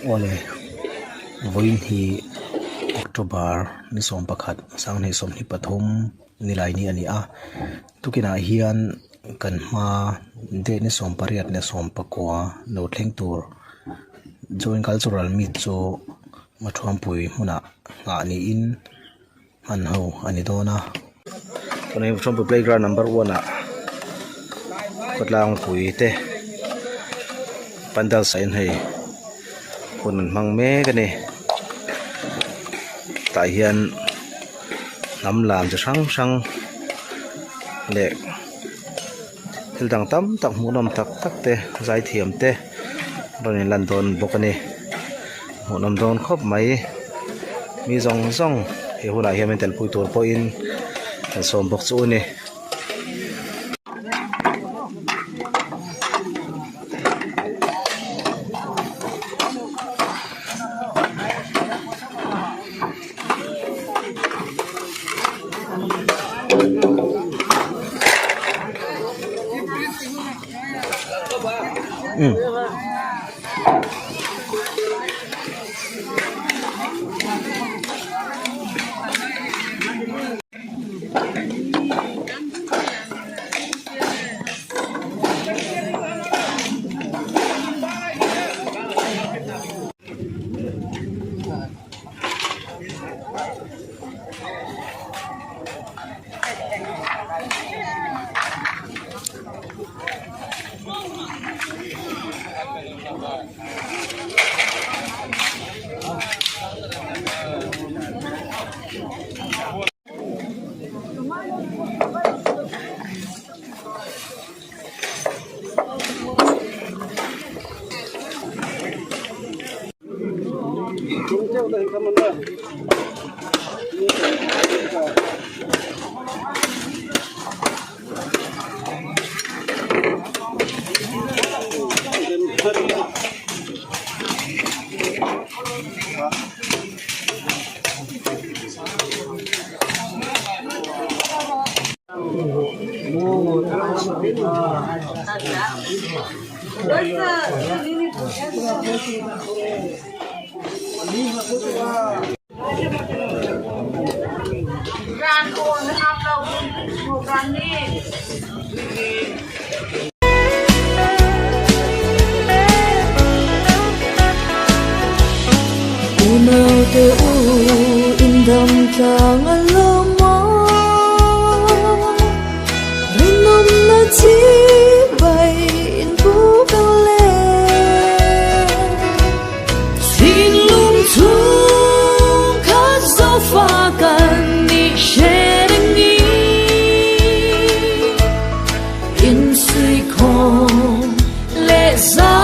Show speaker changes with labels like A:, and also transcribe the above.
A: ole voin hi October ni som pakhat sang nei som ni pathum ni lai ni ani a tukina hian kan ma de ni som pariat ne som pakwa no thleng tur joint cultural meet chu mathuam pui huna nga ni in han ho ani dona tone from playground number 1 a patlang pui te pandal sain hei hun mang me ka ni tại hian nắm làm cho sang lệ thil dang tam tak mu nam tak tak te zai thiam te ron in lan don bokani mu nam don khop mai mi zong zong he huna hiam tel pui tur po in som bok chu ni
B: in suy khổ lệ giá